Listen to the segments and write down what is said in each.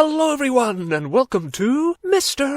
Hello everyone, and welcome to Mr.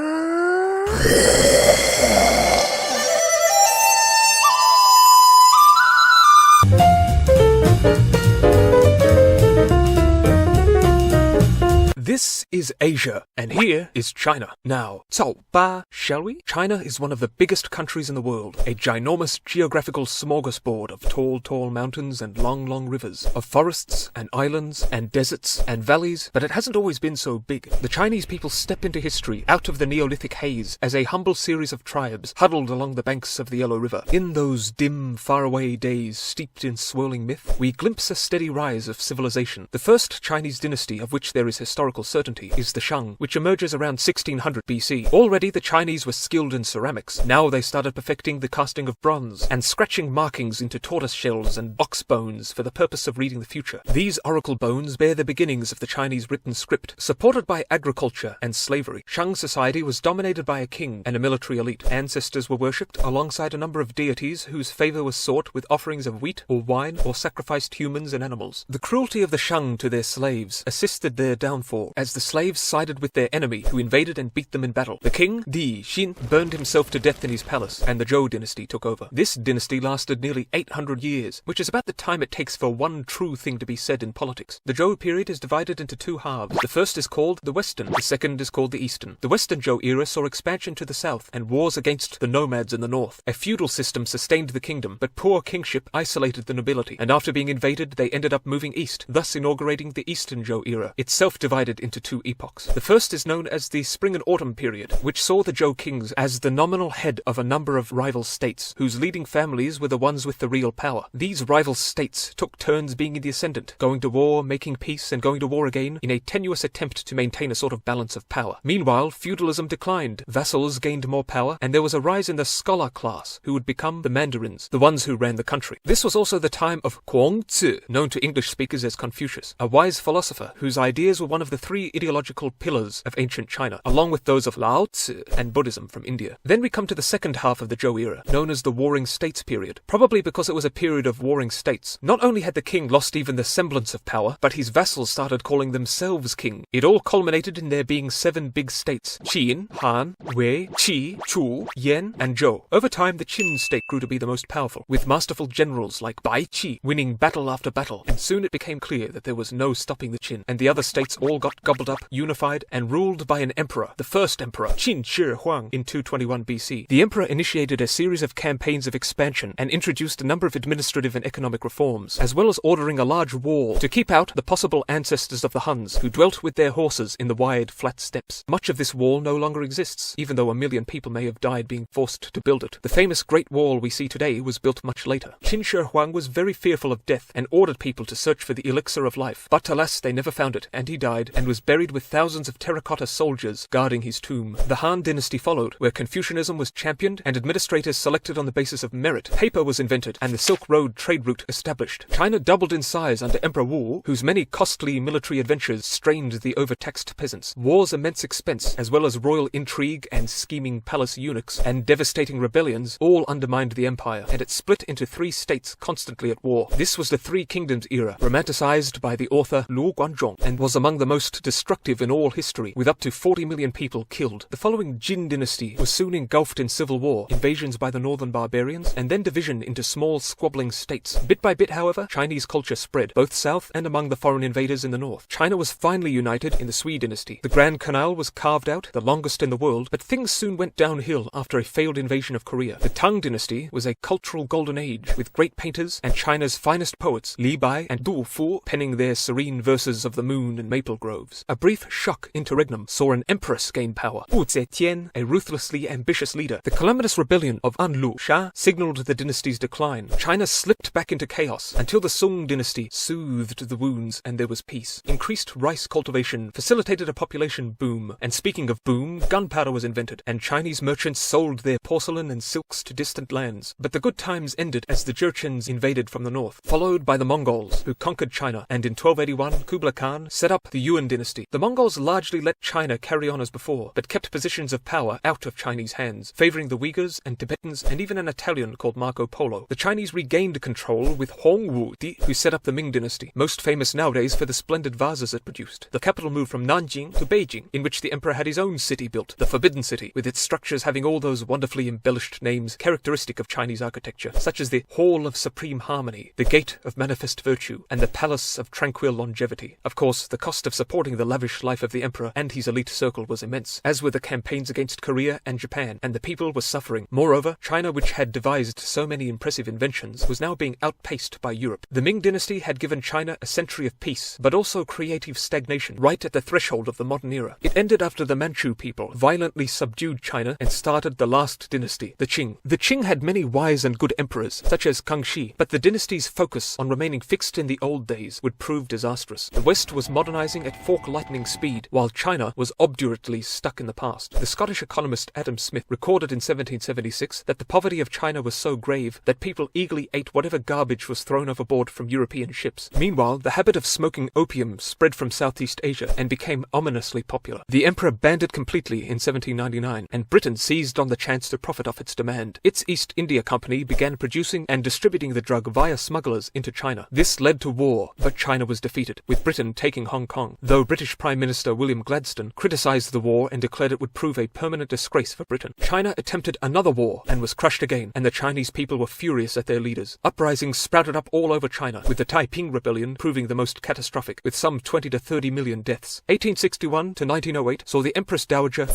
This is Asia, and here is China. Now, 走吧, shall we? China is one of the biggest countries in the world, a ginormous geographical smorgasbord of tall mountains and long rivers, of forests and islands and deserts and valleys, but it hasn't always been so big. The Chinese people step into history out of the Neolithic haze as a humble series of tribes huddled along the banks of the Yellow River. In those dim, faraway days steeped in swirling myth, we glimpse a steady rise of civilization. The first Chinese dynasty of which there is historical certainty is the Shang, which emerges around 1600 BC. Already the Chinese were skilled in ceramics. Now they started perfecting the casting of bronze and scratching markings into tortoise shells and ox bones for the purpose of reading the future. These oracle bones bear the beginnings of the Chinese written script, supported by agriculture and slavery. Shang society was dominated by a king and a military elite. Ancestors were worshipped alongside a number of deities whose favor was sought with offerings of wheat or wine or sacrificed humans and animals. The cruelty of the Shang to their slaves assisted their downfall, as the slaves sided with their enemy who invaded and beat them in battle. The king, Di Xin, burned himself to death in his palace, and the Zhou dynasty took over. This dynasty lasted nearly 800 years, which is about the time it takes for one true thing to be said in politics. The Zhou period is divided into two halves. The first is called the Western, the second is called the Eastern. The Western Zhou era saw expansion to the south and wars against the nomads in the north. A feudal system sustained the kingdom, but poor kingship isolated the nobility, and after being invaded they ended up moving east, thus inaugurating the Eastern Zhou era, itself divided into two epochs. The first is known as the Spring and Autumn period, which saw the Zhou kings as the nominal head of a number of rival states, whose leading families were the ones with the real power. These rival states took turns being in the ascendant, going to war, making peace, and going to war again, in a tenuous attempt to maintain a sort of balance of power. Meanwhile, feudalism declined, vassals gained more power, and there was a rise in the scholar class, who would become the mandarins, the ones who ran the country. This was also the time of Kuang-tzu, known to English speakers as Confucius, a wise philosopher whose ideas were one of the three ideological pillars of ancient China, along with those of Lao Tzu and Buddhism from India. Then we come to the second half of the Zhou era, known as the Warring States period, probably because it was a period of warring states. Not only had the king lost even the semblance of power, but his vassals started calling themselves king. It all culminated in there being 7 big states: Qin, Han, Wei, Qi, Chu, Yan, and Zhou. Over time, the Qin state grew to be the most powerful, with masterful generals like Bai Qi winning battle after battle, and soon it became clear that there was no stopping the Qin, and the other states all got gobbled up, unified, and ruled by an emperor, the first emperor, Qin Shi Huang, in 221 BC. The emperor initiated a series of campaigns of expansion and introduced a number of administrative and economic reforms, as well as ordering a large wall to keep out the possible ancestors of the Huns, who dwelt with their horses in the wide, flat steppes. Much of this wall no longer exists, even though 1 million people may have died being forced to build it. The famous Great Wall we see today was built much later. Qin Shi Huang was very fearful of death and ordered people to search for the elixir of life, but alas, they never found it, and he died and was buried with thousands of terracotta soldiers guarding his tomb. The Han dynasty followed, where Confucianism was championed and administrators selected on the basis of merit. Paper was invented and the Silk Road trade route established. China doubled in size under Emperor Wu, whose many costly military adventures strained the overtaxed peasants. War's immense expense, as well as royal intrigue and scheming palace eunuchs and devastating rebellions, all undermined the empire, and it split into 3 states constantly at war. This was the Three Kingdoms era, romanticized by the author Lu Guanzhong, and was among the most destructive in all history, with up to 40 million people killed. The following Jin dynasty was soon engulfed in civil war, invasions by the northern barbarians, and then division into small squabbling states. Bit by bit, however, Chinese culture spread, both south and among the foreign invaders in the north. China was finally united in the Sui dynasty. The Grand Canal was carved out, the longest in the world, but things soon went downhill after a failed invasion of Korea. The Tang dynasty was a cultural golden age, with great painters and China's finest poets, Li Bai and Du Fu, penning their serene verses of the moon and maple groves. A brief shock interregnum saw an empress gain power, Wu Zetian, a ruthlessly ambitious leader. The calamitous rebellion of Anlu Sha signaled the dynasty's decline. China slipped back into chaos until the Sung dynasty soothed the wounds and there was peace. Increased rice cultivation facilitated a population boom, and speaking of boom, gunpowder was invented, and Chinese merchants sold their porcelain and silks to distant lands. But the good times ended as the Jurchens invaded from the north, followed by the Mongols, who conquered China, and in 1281 Kublai Khan set up the Yuan Dynasty. The Mongols largely let China carry on as before, but kept positions of power out of Chinese hands, favoring the Uyghurs and Tibetans and even an Italian called Marco Polo. The Chinese regained control with Hong Wudi, who set up the Ming Dynasty, most famous nowadays for the splendid vases it produced. The capital moved from Nanjing to Beijing, in which the emperor had his own city built, the Forbidden City, with its structures having all those wonderfully embellished names characteristic of Chinese architecture, such as the Hall of Supreme Harmony, the Gate of Manifest Virtue, and the Palace of Tranquil Longevity. Of course, the cost of supporting the lavish life of the emperor and his elite circle was immense, as were the campaigns against Korea and Japan, and the people were suffering. Moreover, China, which had devised so many impressive inventions, was now being outpaced by Europe. The Ming Dynasty had given China a century of peace, but also creative stagnation, right at the threshold of the modern era. It ended after the Manchu people violently subdued China and started the last dynasty, the Qing. The Qing had many wise and good emperors, such as Kangxi, but the dynasty's focus on remaining fixed in the old days would prove disastrous. The West was modernizing at fork lightning speed, while China was obdurately stuck in the past. The Scottish economist Adam Smith recorded in 1776 that the poverty of China was so grave that people eagerly ate whatever garbage was thrown overboard from European ships. Meanwhile, the habit of smoking opium spread from Southeast Asia and became ominously popular. The emperor banned it completely in 1799, and Britain seized on the chance to profit off its demand. Its East India Company began producing and distributing the drug via smugglers into China. This led to war, but China was defeated, with Britain taking Hong Kong, though British Prime Minister William Gladstone criticized the war and declared it would prove a permanent disgrace for Britain. China attempted another war and was crushed again, and the Chinese people were furious at their leaders. Uprisings sprouted up all over China, with the Taiping Rebellion proving the most catastrophic, with some 20 to 30 million deaths. 1861 to 1908 saw the Empress Dowager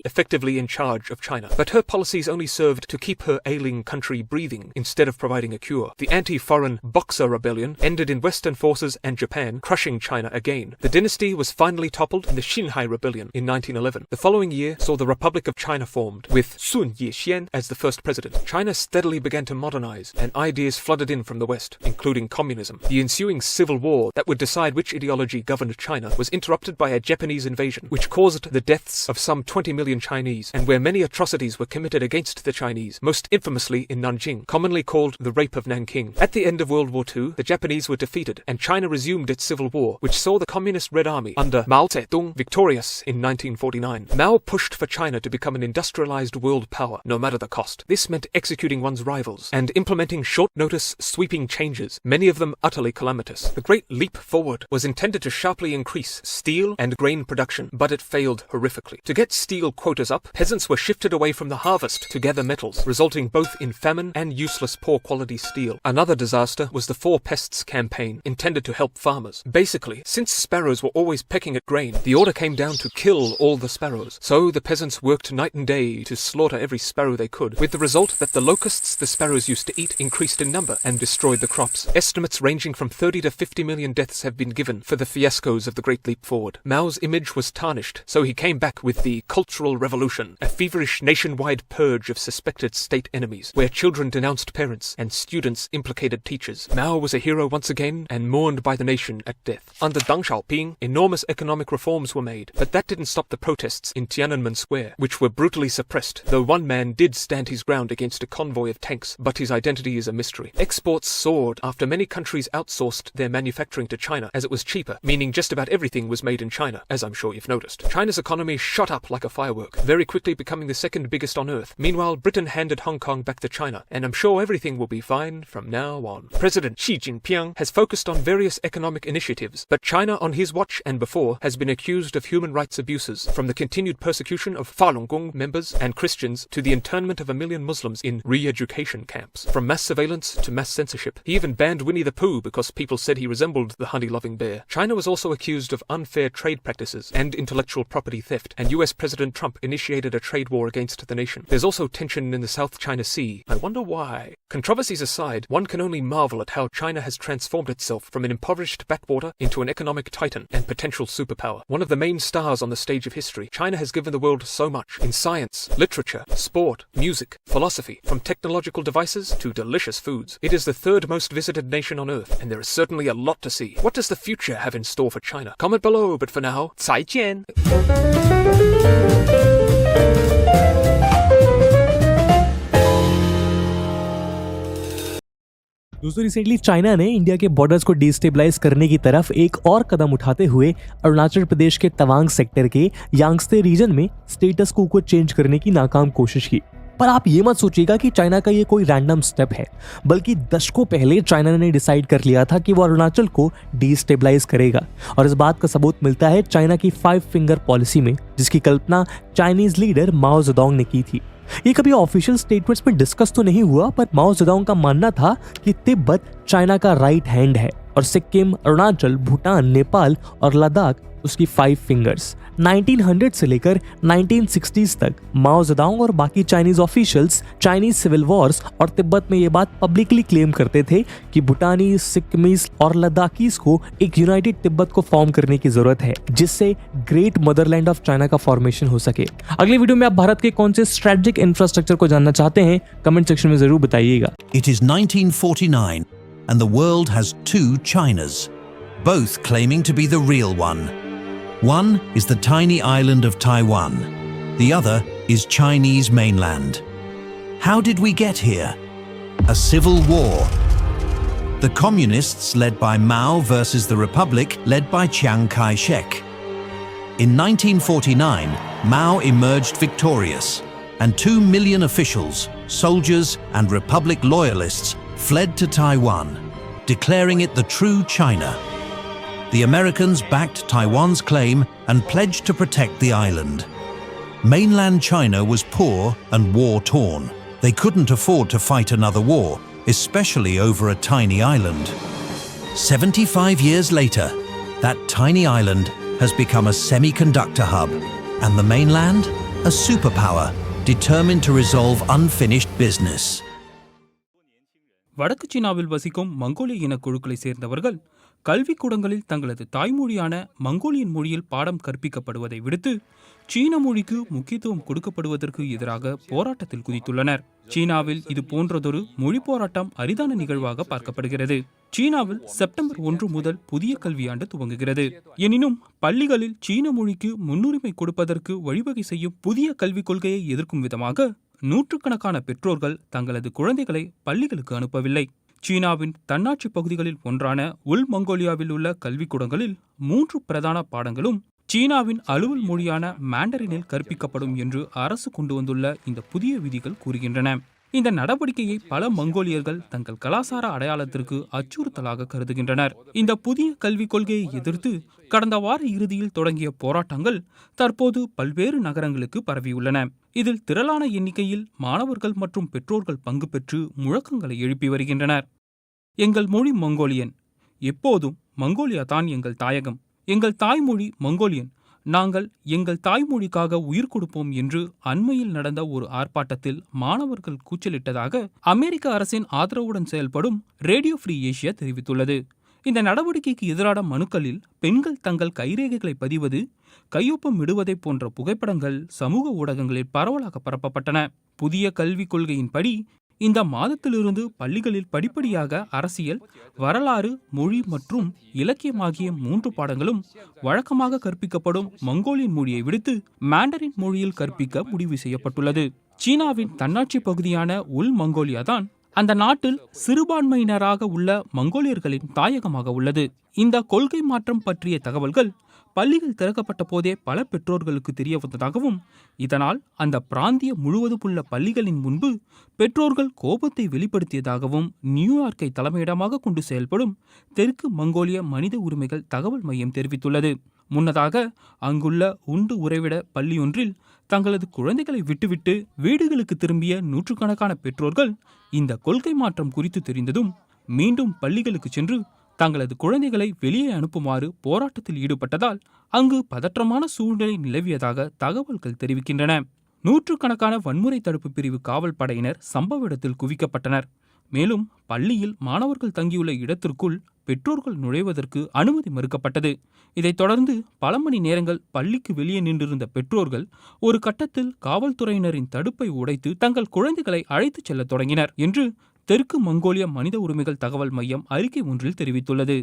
effectively in charge of China, but her policies only served to keep her ailing country breathing instead of providing a cure. The anti-foreign Boxer Rebellion ended in Western forces and Japan crushing China again. The dynasty was finally toppled in the Xinhai Rebellion in 1911. The following year saw the Republic of China formed, with Sun Yat-sen as the first president. China steadily began to modernize, and ideas flooded in from the West, including communism. The ensuing civil war that would decide which ideology governed China was interrupted by a Japanese invasion, which caused the deaths of some 20 million Chinese, and where many atrocities were committed against the Chinese, most infamously in Nanjing, commonly called the Rape of Nanking. At the end of World War II, the Japanese were defeated, and China resumed its civil war, which saw the Communist Red Army under Mao Zedong victorious in 1949. Mao pushed for China to become an industrialized world power, no matter the cost. This meant executing one's rivals and implementing short-notice, sweeping changes, many of them utterly calamitous. The Great Leap Forward was intended to sharply increase steel and grain production, but it failed horrifically. To get steel quotas up, peasants were shifted away from the harvest to gather metals, resulting both in famine and useless poor-quality steel. Another disaster was the Four Pests campaign, intended to help farmers. Basically, since sparrows were always pecking at grain, the order came down to kill all the sparrows. So the peasants worked night and day to slaughter every sparrow they could, with the result that the locusts the sparrows used to eat increased in number and destroyed the crops. Estimates ranging from 30 to 50 million deaths have been given for the fiascos of the Great Leap Forward. Mao's image was tarnished, so he came back with the Cultural Revolution, a feverish nationwide purge of suspected state enemies, where children denounced parents and students implicated teachers. Mao was a hero once again and mourned by the nation at death. Under Deng Xiaoping, enormous economic reforms were made, but that didn't stop the protests in Tiananmen Square, which were brutally suppressed, though one man did stand his ground against a convoy of tanks, but his identity is a mystery. Exports soared after many countries outsourced their manufacturing to China, as it was cheaper, meaning just about everything was made in China, as I'm sure you've noticed. China's economy shot up like a firework, very quickly becoming the second biggest on Earth. Meanwhile, Britain handed Hong Kong back to China, and I'm sure everything will be fine from now on. President Xi Jinping has focused on various economic initiatives, but China on his watch and before has been accused of human rights abuses, from the continued persecution of Falun Gong members and Christians to the internment of 1 million Muslims in re-education camps. From mass surveillance to mass censorship, he even banned Winnie the Pooh because people said he resembled the honey-loving bear. China was also accused of unfair trade practices and intellectual property theft, and US President Trump initiated a trade war against the nation. There's also tension in the South China Sea. I wonder why. Controversies aside, one can only marvel at how China has transformed itself from an impoverished backwater into an economic titan and potential superpower. One of the main stars on the stage of history, China has given the world so much in science, literature, sport, music, philosophy, from technological devices to delicious foods. It is the third most visited nation on Earth, and there is certainly a lot to see. What does the future have in store for China? Comment below, but for now, 再见! दोस्तों recently China ने India के borders को destabilise करने की तरफ एक और कदम उठाते हुए अरुणाचल प्रदेश के तवांग सेक्टर के यांगत्से रीजन में स्टेटस को चेंज करने की नाकाम कोशिश की। पर आप ये मत सोचिएगा कि चाइना का ये कोई रैंडम स्टेप है, बल्कि दशकों पहले चाइना ने डिसाइड कर लिया था कि वो अरुणाचल को डिस्टेबलाइज करेगा। और इस बात का सबूत मिलता है चाइना की 5 फिंगर पॉलिसी में, जिसकी कल्पना चाइनीज लीडर माओ जेडोंग ने की थी। ये कभी ऑफिशियल स्टेटमेंट्स में डिस्कस तो नहीं हुआ, पर माओ जेडोंग का मानना था कि तिब्बत चाइना का राइट हैंड है और सिक्किम, अरुणाचल, भूटान, नेपाल और लद्दाख उसकी 5 फिंगर्स। 1900 से लेकर 1960s तक माओ जेडोंग और बाकी Chinese officials Chinese civil wars और तिब्बत में ये बात पब्लिकली क्लेम करते थे कि भूटानीज, सिक्किमीज और लद्दाखीज को एक यूनाइटेड तिब्बत को फॉर्म करने की जरूरत है, जिससे ग्रेट मदरलैंड ऑफ चाइना का फॉर्मेशन हो सके। अगले वीडियो में आप भारत के कौन से स्ट्रेटेजिक इंफ्रास्ट्रक्चर को जानना चाहते हैं, कमेंट सेक्शन में जरूर बताइएगा। It is 1949 and the world has 2 Chinas, both claiming to be the real one. One is the tiny island of Taiwan. The other is Chinese mainland. How did we get here? A civil war. The communists led by Mao versus the Republic led by Chiang Kai-shek. In 1949, Mao emerged victorious, and 2 million officials, soldiers and Republic loyalists fled to Taiwan, declaring it the true China. The Americans backed Taiwan's claim and pledged to protect the island. Mainland China was poor and war-torn. They couldn't afford to fight another war, especially over a tiny island. 75 years later, that tiny island has become a semiconductor hub, and the mainland, a superpower determined to resolve unfinished business. வடக்கு சீனாவில் வசிக்கும் மங்கோலிய இன குழுக்களை சேர்ந்தவர்கள் கல்விக்கூடங்களில் தங்களது தாய்மொழியான Mongolian மொழியில் பாடம் கற்பிக்கப்படுவதை விடுத்து சீன மொழிக்கு முக்கியத்துவம் கொடுக்கப்படுவதற்கு எதிராக போராட்டத்தில் குதித்துள்ளனர். சீனாவில் இது போன்றதொரு மொழி போராட்டம் அரிதான நிகழ்வாக பார்க்கப்படுகிறது. சீனாவில் செப்டம்பர் 1 முதல் புதிய கல்வியாண்டு துவங்குகிறது. எனினும் பள்ளிகளில் சீன மொழிக்கு முன்னுரிமை கொடுப்பதற்கு வழிவகை செய்யும் புதிய கல்விக் கொள்கையை எதிர்க்கும் விதமாக நூற்றுக்கணக்கான பெற்றோர்கள் தங்களது குழந்தைகளை பள்ளிகளுக்கு அனுப்பவில்லை. சீனாவின் தன்னாட்சி பகுதிகளில் ஒன்றான உள் மங்கோலியாவில் உள்ள கல்விக்கூடங்களில் 3 பிரதான பாடங்களும் சீனாவின் அலுவல் மொழியான மாண்டரினில் கற்பிக்கப்படும் என்று அரசு கொண்டு வந்துள்ள இந்த புதிய விதிகள் கூறுகின்றன. இந்த நடவடிக்கையை பல மங்கோலியர்கள் தங்கள் கலாசார அடையாளத்திற்கு அச்சுறுத்தலாக கருதுகின்றனர். இந்த புதிய கல்விக் கொள்கையை எதிர்த்து கடந்த வார இறுதியில் தொடங்கிய போராட்டங்கள் தற்போது பல்வேறு நகரங்களுக்கு பரவியுள்ளன. இதில் திரளான எண்ணிக்கையில் மாணவர்கள் மற்றும் பெற்றோர்கள் பங்கு பெற்று முழக்கங்களை எழுப்பி வருகின்றனர். எங்கள் மொழி மங்கோலியன், எப்போதும் மங்கோலியா தான் எங்கள் தாயகம், எங்கள் தாய்மொழி மங்கோலியன், நாங்கள் எங்கள் தாய்மொழிக்காக உயிர் கொடுப்போம் என்று அண்மையில் நடந்த ஒரு ஆர்ப்பாட்டத்தில் மாணவர்கள் கூச்சலிட்டதாக அமெரிக்க அரசின் ஆதரவுடன் செயல்படும் ரேடியோ ஃப்ரீ ஏஷியா தெரிவித்துள்ளது. இந்த நடவடிக்கைக்கு எதிரான மனுக்களில் பெண்கள் தங்கள் கைரேகைகளை பதிவது, கையொப்பம் இடுவதை போன்ற புகைப்படங்கள் சமூக ஊடகங்களில் பரவலாக பரப்பப்பட்டன. புதிய கல்விக் கொள்கையின்படி இந்த மாதத்திலிருந்து பள்ளிகளில் படிப்படியாக அரசியல், வரலாறு, மொழி மற்றும் இலக்கியம் ஆகிய 3 பாடங்களும் வழக்கமாக கற்பிக்கப்படும் மங்கோலியன் மொழியை விடுத்து மாண்டரின் மொழியில் கற்பிக்க முடிவு செய்யப்பட்டுள்ளது. சீனாவின் தன்னாட்சி பகுதியான உள் மங்கோலியா தான் அந்த நாட்டில் சிறுபான்மையினராக உள்ள மங்கோலியர்களின் தாயகமாக உள்ளது. இந்த கொள்கை மாற்றம் பற்றிய தகவல்கள் பள்ளிகள் திறக்கப்பட்ட போதே பல பெற்றோர்களுக்கு தெரிய வந்ததாகவும், இதனால் அந்த பிராந்திய முழுவதும் உள்ள பள்ளிகளின் முன்பு பெற்றோர்கள் கோபத்தை வெளிப்படுத்தியதாகவும் நியூயார்க்கை தலைமையிடமாக கொண்டு செயல்படும் தெற்கு மங்கோலிய மனித உரிமைகள் தகவல் மையம் தெரிவித்துள்ளது. முன்னதாக அங்குள்ள உண்டு உறைவிட பள்ளியொன்றில் தங்களது குழந்தைகளை விட்டுவிட்டு வீடுகளுக்கு திரும்பிய நூற்றுக்கணக்கான பெற்றோர்கள் இந்த கொள்கை மாற்றம் குறித்து தெரிந்ததும் மீண்டும் பள்ளிகளுக்கு சென்று தங்களது குழந்தைகளை வெளியே அனுப்புமாறு போராட்டத்தில் ஈடுபட்டதால் அங்கு பதற்றமான சூழ்நிலை நிலவியதாக தகவல்கள் தெரிவிக்கின்றன. நூற்றுக்கணக்கான வன்முறை தடுப்பு பிரிவு காவல் படையினர் சம்பவ இடத்தில் குவிக்கப்பட்டனர். மேலும் பள்ளியில் மாணவர்கள் தங்கியுள்ள இடத்திற்குள் பெற்றோர்கள் நுழைவதற்கு அனுமதி மறுக்கப்பட்டது. இதைத் தொடர்ந்து பல மணி நேரங்கள் பள்ளிக்கு வெளியே நின்றிருந்த பெற்றோர்கள் ஒரு கட்டத்தில் காவல்துறையினரின் தடுப்பை உடைத்து தங்கள் குழந்தைகளை அழைத்துச் செல்ல தொடங்கினர் என்று தெற்கு மங்கோலிய மனித உரிமைகள் தகவல் மையம் அறிக்கை ஒன்றில் தெரிவித்துள்ளது.